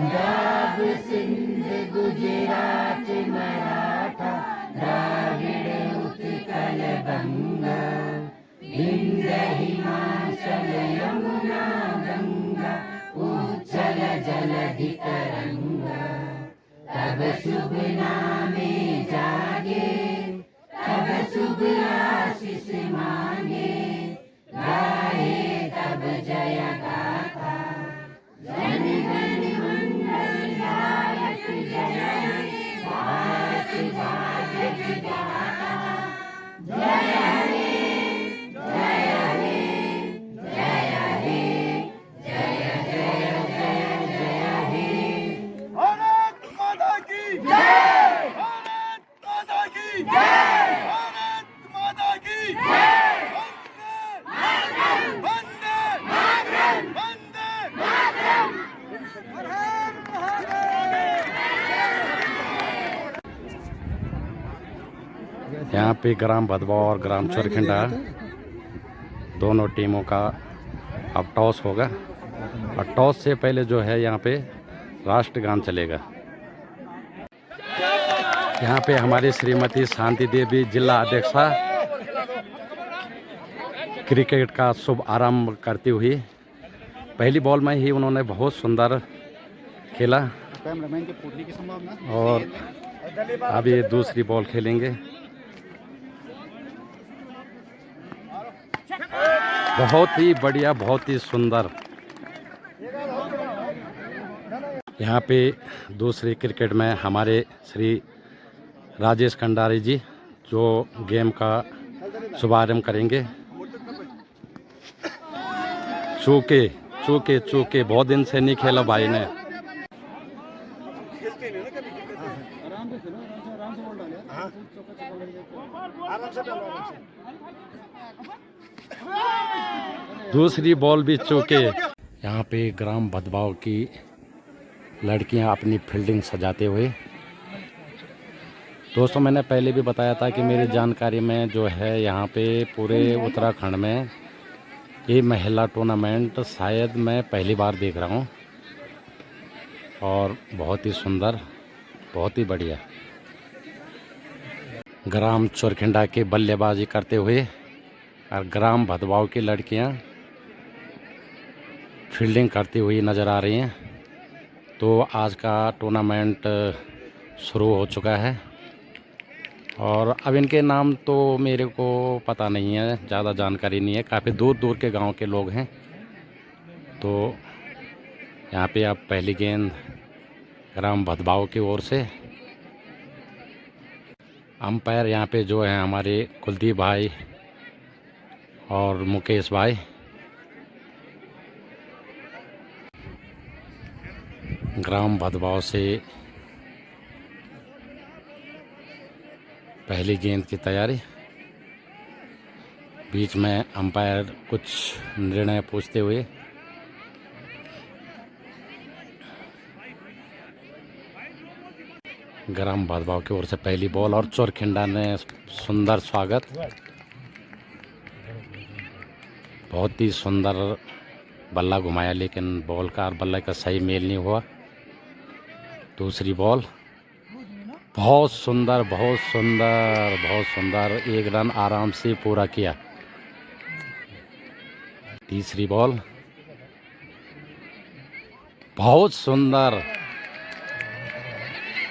पंजाब सिंध गुजरात मराठा द्राविड़ उत्कल बंगा विंध्य हिमाचल यमुना गंगा उच्छल जलधि तरंगा। तब शुभ नामे जागे तब शुभ आशीष मांगे गाए तब जय गाथा। जन गण मंगल दायक जय हे भारत भाग्य विधाता। जय हे जय हे जय हे जय जय जय जय हे। भारत माता की जय, भारत माता की जय, भारत माता की जय। वंदे मातरम, वंदे मातरम, हर हर महादेव। यहाँ पे ग्राम भदवाव और ग्राम चोरखिंडा दोनों टीमों का अब टॉस होगा और टॉस से पहले जो है यहाँ पे राष्ट्रगान चलेगा। यहाँ पे हमारी श्रीमती शांति देवी जिला अध्यक्षा क्रिकेट का शुभ आरंभ करती हुई पहली बॉल में ही उन्होंने बहुत सुंदर खेला और अब ये दूसरी बॉल खेलेंगे। बहुत ही बढ़िया, बहुत ही सुंदर। यहाँ पे दूसरी क्रिकेट में हमारे श्री राजेश खंडारी जी जो गेम का शुभारंभ करेंगे। चूके चूके चूके बहुत दिन से नहीं खेला भाई ने। दूसरी बॉल भी चूके। यहाँ पे ग्राम भदवाव की लड़कियां अपनी फील्डिंग सजाते हुए। दोस्तों मैंने पहले भी बताया था कि मेरी जानकारी में जो है यहाँ पे पूरे उत्तराखंड में ये महिला टूर्नामेंट शायद मैं पहली बार देख रहा हूँ और बहुत ही सुंदर, बहुत ही बढ़िया। ग्राम चोरखिंडा के बल्लेबाजी करते हुए और ग्राम भदवाव की लड़कियाँ फील्डिंग करती हुई नज़र आ रही हैं। तो आज का टूर्नामेंट शुरू हो चुका है और अब इनके नाम तो मेरे को पता नहीं है, ज़्यादा जानकारी नहीं है। काफ़ी दूर दूर के गांव के लोग हैं। तो यहाँ पे अब पहली गेंद ग्राम भदवाव की ओर से। अंपायर यहाँ पे जो है हमारे कुलदीप भाई और मुकेश भाई। ग्राम भदवाव से पहली गेंद की तैयारी। बीच में अंपायर कुछ निर्णय पूछते हुए। ग्राम भदवाव की ओर से पहली बॉल और चोरखिंडा ने सुंदर स्वागत। बहुत ही सुंदर बल्ला घुमाया लेकिन बॉल का और बल्ले का सही मेल नहीं हुआ। दूसरी बॉल बहुत सुंदर, बहुत सुंदर, बहुत सुंदर। एक रन आराम से पूरा किया। तीसरी बॉल बहुत सुंदर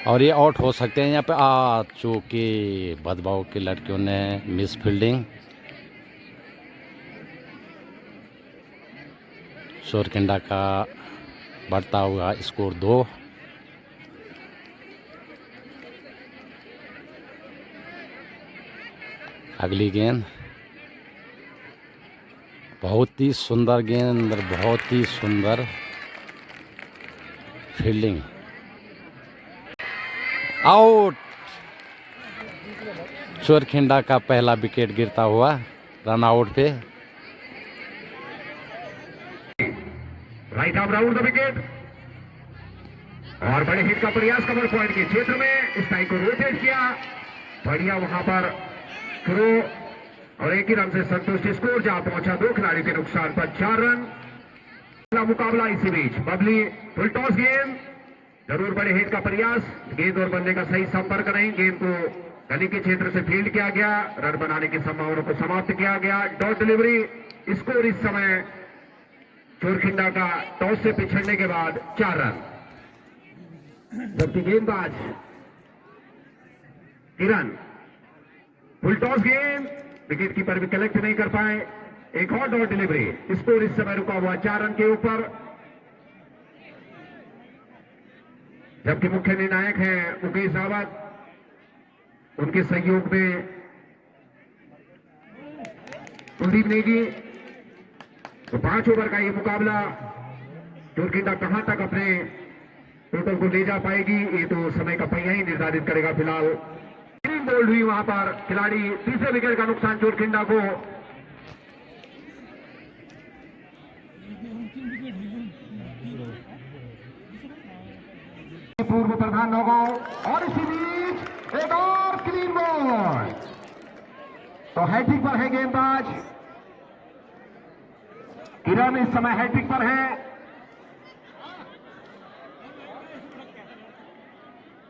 और ये आउट हो सकते हैं यहाँ पे। चूंकि भदवाव की लड़कियों ने मिस फील्डिंग। चोरखिंडा का बढ़ता हुआ स्कोर 2। अगली गेंद बहुत ही सुंदर गेंद, बहुत ही सुंदर फील्डिंग। आउट। चोरखिंडा का पहला विकेट गिरता हुआ रन आउट पे। Right arm round the wicket और बड़े हिट का प्रयास कवर पॉइंट के क्षेत्र में स्ट्राइक को रोटेट किया। बढ़िया वहां पर थ्रो और एक ही रन से संतुष्ट। स्कोर जहां पहुंचा 2 खिलाड़ियों के नुकसान पर 4 रन। मुकाबला इसी बीच बबली फुल टॉस गेंद जरूर बड़े हिट का प्रयास, गेंद और बल्ले का सही संपर्क नहीं, गेंद को गली के क्षेत्र से फील्ड किया गया, रन बनाने की संभावना को समाप्त किया गया। डॉट डिलीवरी, स्कोर इस समय चोरखिंडा का टॉस से पिछड़ने के बाद 4 रन। जबकि गेंदबाज किरण फुल टॉस गेंद, विकेट कीपर भी कलेक्ट नहीं कर पाए। एक और डॉट डिलीवरी, स्कोर इस समय रुका हुआ 4 रन के ऊपर। जबकि मुख्य निर्णायक हैं मुकेश रावत, उनके सहयोग में कुलदीप नेगी। तो 5 ओवर का ये मुकाबला, चोरखिंडा कहां तक अपने टोटल को ले जा पाएगी, ये तो समय का पहिया ही निर्धारित करेगा। फिलहाल ग्रीन बोल्ड हुई वहां पर खिलाड़ी, तीसरे विकेट का नुकसान चोरखिंडा को। पूर्व प्रधान नौगांव, और इसी बीच एक और क्लीन बॉल। तो हैट्रिक पर है गेंदबाज किरण, इस समय हैट्रिक पर है।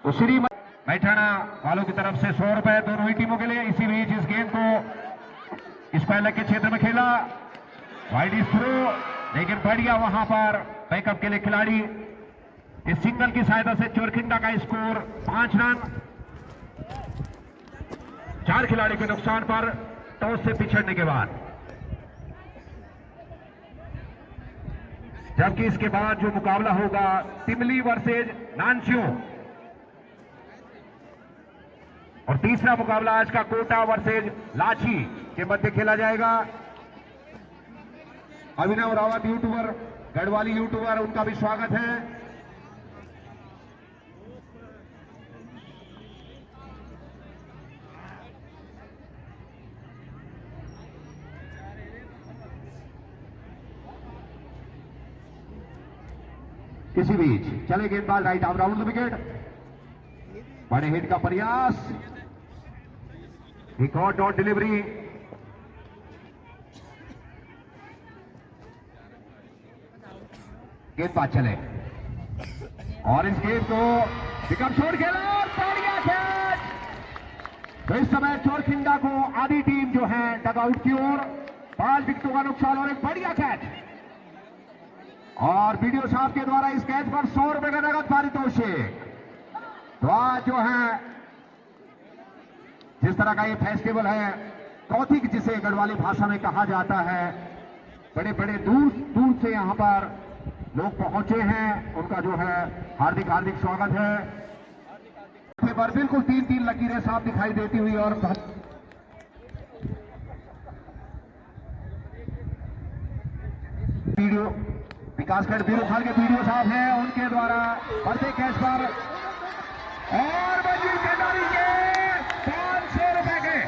तो श्री बैठाना वालों की तरफ से 100 रुपए दोनों ही टीमों के लिए। इसी बीच इस गेंद को स्क्वायर के क्षेत्र में खेला, वाइड थ्रो, लेकिन बढ़िया वहां पर बैकअप के लिए खिलाड़ी। इस सिंगल की सहायता से चोरखिंडा का स्कोर 5 रन। 4 खिलाड़ी के नुकसान पर टॉस से पिछड़ने के बाद। जबकि इसके बाद जो मुकाबला होगा तिमली वर्सेज नानस्यू, और तीसरा मुकाबला आज का कोटा वर्सेज लाची के मध्य खेला जाएगा। अभिनव रावत यूट्यूबर, गढ़वाली यूट्यूबर, उनका भी स्वागत है। इसी बीच चले गेंदबाज right arm round the wicket, बड़े हिट का प्रयास, एक और डॉट डिलीवरी। गेंदबाज चले और इस गेंद को विकेट छोड़ खेला और बढ़िया कैच। तो इस समय चोरखिंडा को आधी टीम जो है डगआउट की ओर, 5 विकेटों का नुकसान और एक बढ़िया कैच। और वीडियो साहब के द्वारा इस कैच पर 100 रुपए का नगद पारितोषिक। तो आज जो है जिस तरह का ये फेस्टिवल है, कौथिक जिसे गढ़वाली भाषा में कहा जाता है, बड़े बड़े दूर दूर से यहां पर लोग पहुंचे हैं, उनका जो है हार्दिक हार्दिक स्वागत है। पर बिल्कुल 3-3 लकीरें साफ दिखाई देती हुई, और वीडियो विकासखंड बीरू खाल के वीडियो साहब हैं, उनके द्वारा बढ़ते कैच पर, और मंजीत कंडारी के 500 रुपए के,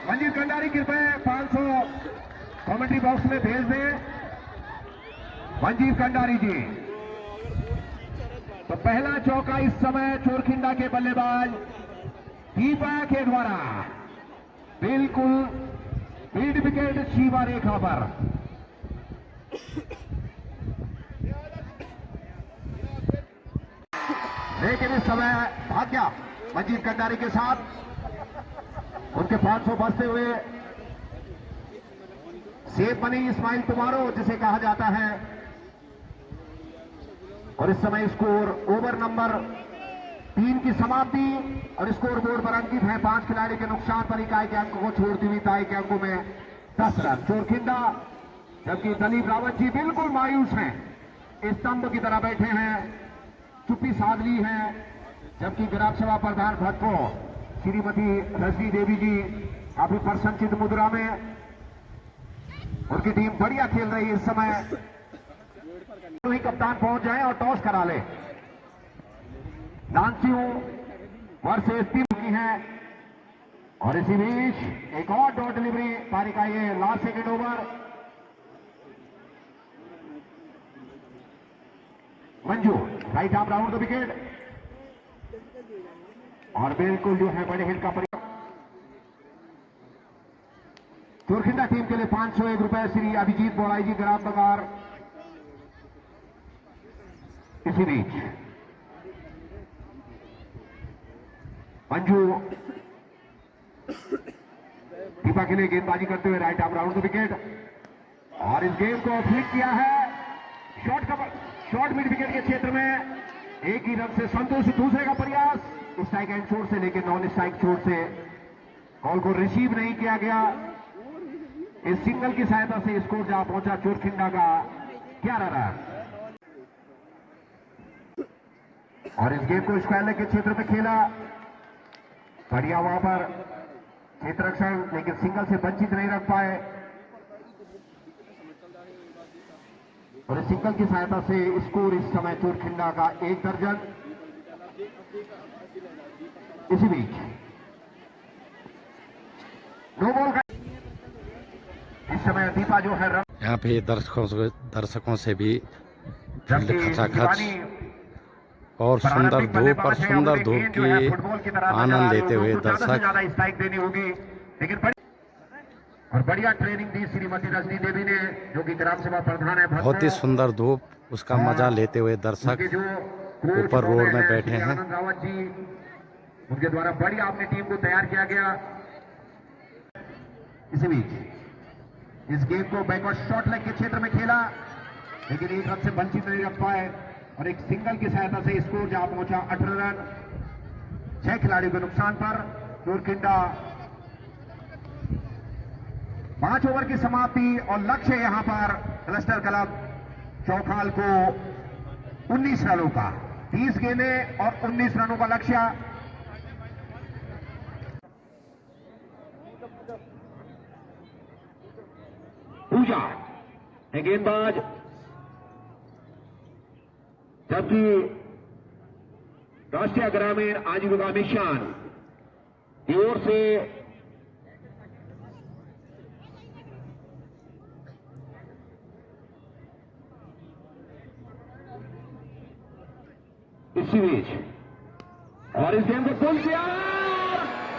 मंजीत कंडारी कृपया 500 कमेंट्री बॉक्स में भेज दें। मंजीत कंडारी जी। तो पहला चौका इस समय चोरखिंडा के बल्लेबाज दीपा के द्वारा बिल्कुल मिड विकेट सीमा रेखा पर। लेकिन इस समय भाग्य मंजीत कंडारी के साथ, उनके 500 बचते हुए सेफ मनी इस्माइल तुम्हारो जिसे कहा जाता है। और इस समय स्कोर ओवर नंबर 3 की समाप्ति, और स्कोर बोर्ड पर अंकित है 5 खिलाड़ी के नुकसान पर इकाई के अंक को छोड़ती हुई ताई के अंकों में 10 रन चोरखिंडा। जबकि दलीप रावत जी बिल्कुल मायूस हैं, स्तंभ की तरह बैठे हैं, चुप्पी साध ली है। जबकि ग्राम सभा प्रधान भट्टो श्रीमती रजनी देवी जी काफी प्रसन्नचित मुद्रा में, उनकी टीम बढ़िया खेल रही है इस समय। तो ही कप्तान पहुंच जाए और टॉस करा ले। नानस्यू वर्सेस टीम की है, और इसी बीच एक और डॉट डिलीवरी पारी का ये last second over. Manju right arm round the wicket, और बिल्कुल जो है बड़े हिट का प्रयास। चोरखिंडा टीम के लिए 501 रुपए श्री अभिजीत बोड़ाई जी ग्राम बगार। इसी बीच मंजू दीपा के लिए गेंदबाजी करते हुए right arm round the wicket और इस गेम को फ्लिक किया है शॉर्ट मिड विकेट के क्षेत्र में। एक ही रन से संतोष दूसरे का प्रयास स्ट्राइक एंड शॉट से लेकर नॉन स्ट्राइक शॉट से बॉल को रिसीव नहीं किया गया। इस सिंगल की सहायता से स्कोर जहां पहुंचा चोरखिंडा का 11 रन और इस गेम को स्क्वायर लेग के क्षेत्र में खेला बढ़िया वहां पर क्षेत्र रक्षण लेकिन सिंगल से वंचित नहीं रख पाए और इस सिंगल की सहायता से स्कोर इस समय चोरखिंडा का 1 दर्जन। इसी बीच नो बॉल का इस समय दीपा जो है रन यहाँ पे दर्शकों से भी फील्ड खचाखच और सुंदर धूप की आनंद लेते हुए दर्शक स्ट्राइक देनी होगी लेकिन और बढ़िया ट्रेनिंग दी श्रीमती रजनी देवी ने जो कि ग्राम सभा प्रधान है। बहुत ही सुंदर धूप उसका मजा लेते हुए दर्शक ऊपर रोड में बैठे हैं। रावत जी उनके द्वारा बढ़िया अपनी टीम को तैयार किया गया। इसी बीच इस गेम को बैकवर्ड शॉट लेग के क्षेत्र में खेला लेकिन एक रन से वंचित नहीं रख पाए और एक सिंगल की सहायता से स्कोर जहां पहुंचा 18 रन 6 खिलाड़ियों के नुकसान पर चोरखिंडा 5 ओवर की समाप्ति और लक्ष्य यहां पर क्लस्टर क्लब चौखाल को 19 रनों का 30 गेंदें और 19 रनों का लक्ष्य। पूजा है गेंदबाज जबकि राष्ट्रीय ग्रामीण आजीविका मिशन की ओर से इसी बीच और इस गेम को पुल किया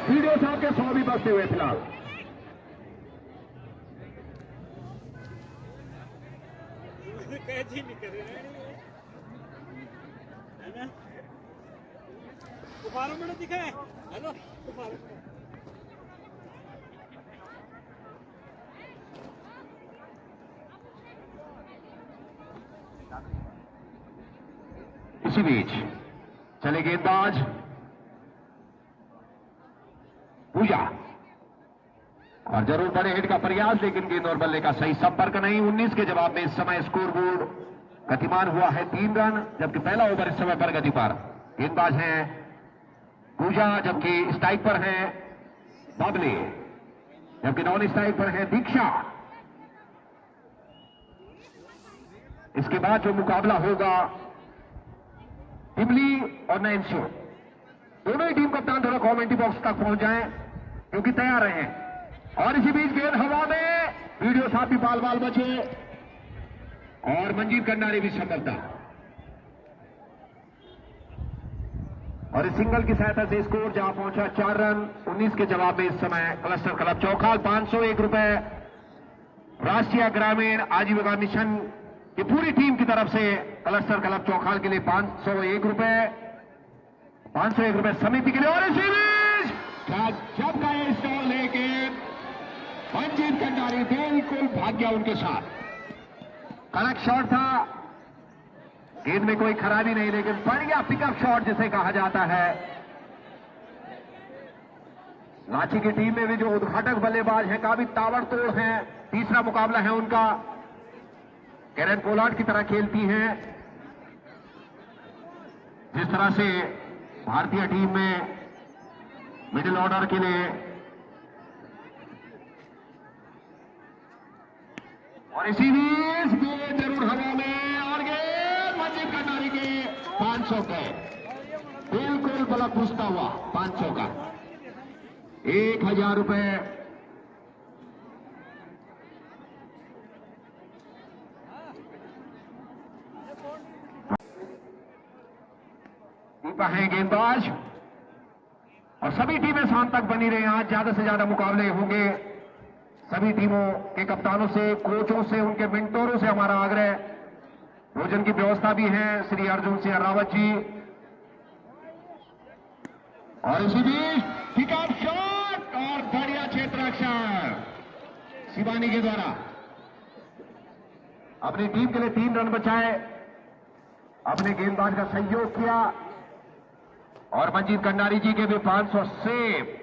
वीडियो साहब के 100 भी बचते हुए फिलहाल दिखा है हेलो इसी बीच चले गेंदबाज पूजा और जरूर बड़े हिट का प्रयास लेकिन गेंद और बल्ले का सही संपर्क नहीं। 19 के जवाब में इस समय स्कोरबोर्ड गतिमान हुआ है 3 रन जबकि पहला ओवर इस समय प्रगति पर। गेंदबाज हैं पूजा जबकि स्ट्राइक पर है बबली जबकि नॉन स्ट्राइक पर है दीक्षा। इसके बाद जो मुकाबला होगा टिमली और नैन्सी दोनों ही टीम कप्तान थोड़ा कमेंट्री बॉक्स तक पहुंच जाएं क्योंकि तैयार रहे। और इसी बीच गेंद हवा में वीडियो साहब भी बाल बाल बचे और मंजीत कंडारी भी सफलता और इस सिंगल की सहायता से स्कोर जहां पहुंचा 4 रन। 19 के जवाब में इस समय क्लस्टर क्लब चौखाल 501 रुपए राष्ट्रीय ग्रामीण आजीविका मिशन की पूरी टीम की तरफ से क्लस्टर क्लब चौखाल के लिए 501 रुपए समिति के लिए। और इसी बीच जब का ये स्टॉल लेके मंजीत कंडारी बिल्कुल भाग गया उनके साथ। कड़क शॉट था गेंद में कोई खराबी नहीं लेकिन बढ़िया पिकअप शॉट जिसे कहा जाता है। लाची की टीम में भी जो उद्घाटक बल्लेबाज हैं काफी ताबड़तोड़ हैं। तीसरा मुकाबला है उनका कैरन पोलार्ड की तरह खेलती हैं। जिस तरह से भारतीय टीम में मिडिल ऑर्डर के लिए और इसी बीच गेंद जरूर हवा में और गेंद मंजीत कंडारी के 500 पे बिल्कुल बलक घुसता हुआ 500 का 1000 रुपए। दीपा है गेंदबाज और सभी टीमें शाम तक बनी रही। आज ज्यादा से ज्यादा मुकाबले होंगे। सभी टीमों के कप्तानों से कोचों से उनके मेंटोरों से हमारा आग्रह। भोजन की व्यवस्था भी है श्री अर्जुन सिंह रावत जी और इसी बीच पिकअप शॉट और बढ़िया क्षेत्ररक्षण शिवानी के द्वारा अपनी टीम के लिए 3 रन बचाए, अपने गेंदबाज का सहयोग किया और मंजीत कंडारी जी के भी 500 सेव।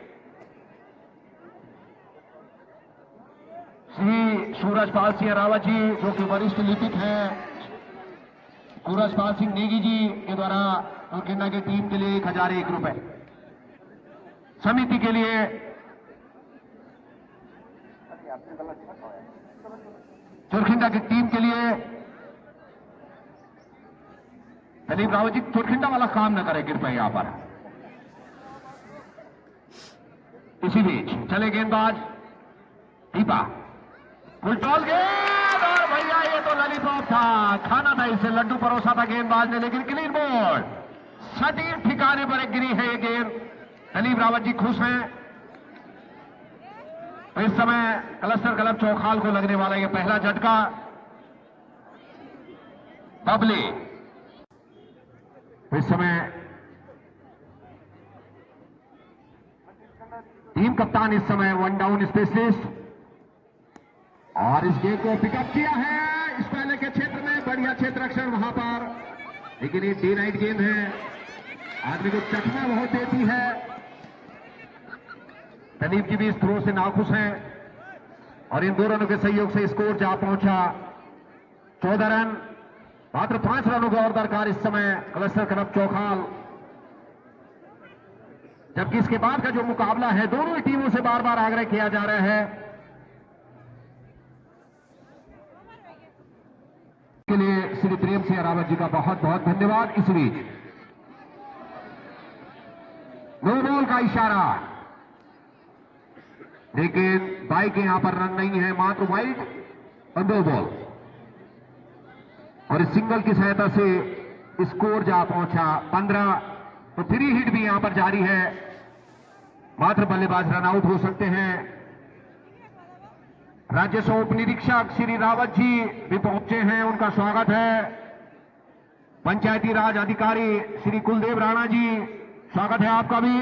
श्री सूरजपाल सिंह रावत जी जो कि वरिष्ठ लिपिक हैं, सूरजपाल सिंह नेगी जी के द्वारा चोरखिंडा की टीम के लिए 1001 रुपए, समिति के लिए चोरखिंडा की टीम के लिए दिलीप रावत जी चोरखिंडा वाला काम न करे कृपया यहां पर। इसी बीच चले गेंदबाज दीपा, फुलटॉल गेंद और भैया ये तो लॉलीपॉप था, खाना था इसे, लड्डू परोसा था गेंदबाज ने, लेकिन क्लीन बॉल सटीक ठिकाने पर एक गिरी है ये गेंद। दिलीप रावत जी खुश हैं। इस समय क्लस्टर क्लब चौखाल को लगने वाला ये पहला झटका। बबली इस समय टीम कप्तान, इस समय 1 डाउन स्पेशलिस्ट, और इस गेंद को पिकअप किया है इस पहले के क्षेत्र में, बढ़िया क्षेत्ररक्षण वहां पर, लेकिन ये डे नाइट गेंद है, आदमी को चकमा बहुत देती है। दिलीप जी भी इस थ्रो से नाखुश हैं और इन 2 रनों के सहयोग से स्कोर जा पहुंचा 14 रन। मात्र 5 रनों का और दरकार इस समय क्लस्टर क्लब चौखाल, जबकि इसके बाद का जो मुकाबला है दोनों ही टीमों से बार बार आग्रह किया जा रहा है के लिए श्री प्रेम सिंह रावत जी का बहुत बहुत धन्यवाद। इस बीच नो बॉल का इशारा, लेकिन बाई के यहां पर रन नहीं है, मात्र वाइड और 2 बॉल, और इस सिंगल की सहायता से स्कोर जा पहुंचा 15। तो 3 हिट भी यहां पर जारी है, मात्र बल्लेबाज रन आउट हो सकते हैं। राजस्व उप निरीक्षक श्री रावत जी भी पहुंचे हैं, उनका स्वागत है। पंचायती राज अधिकारी श्री कुलदेव राणा जी, स्वागत है आपका भी।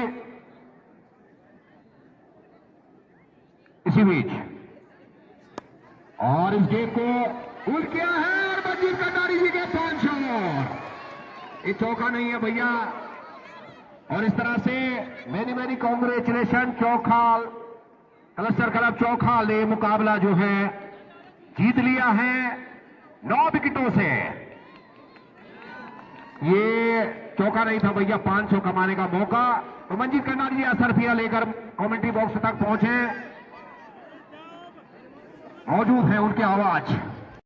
इसी बीच और इस गेंद को उल्ट किया है और मंजीत कंडारी जी के 500, ये चौका नहीं है भैया। और इस तरह से मेनी कांग्रेचुलेशन चौखाल, क्लस्टर क्लब चौखाल ने मुकाबला जो है जीत लिया है 9 विकेटों से। ये चौका नहीं था भैया, 500 कमाने का मौका। तो मंजीत कंडारी जी असरफिया लेकर कमेंट्री बॉक्स तक पहुंचे, मौजूद है उनकी आवाज।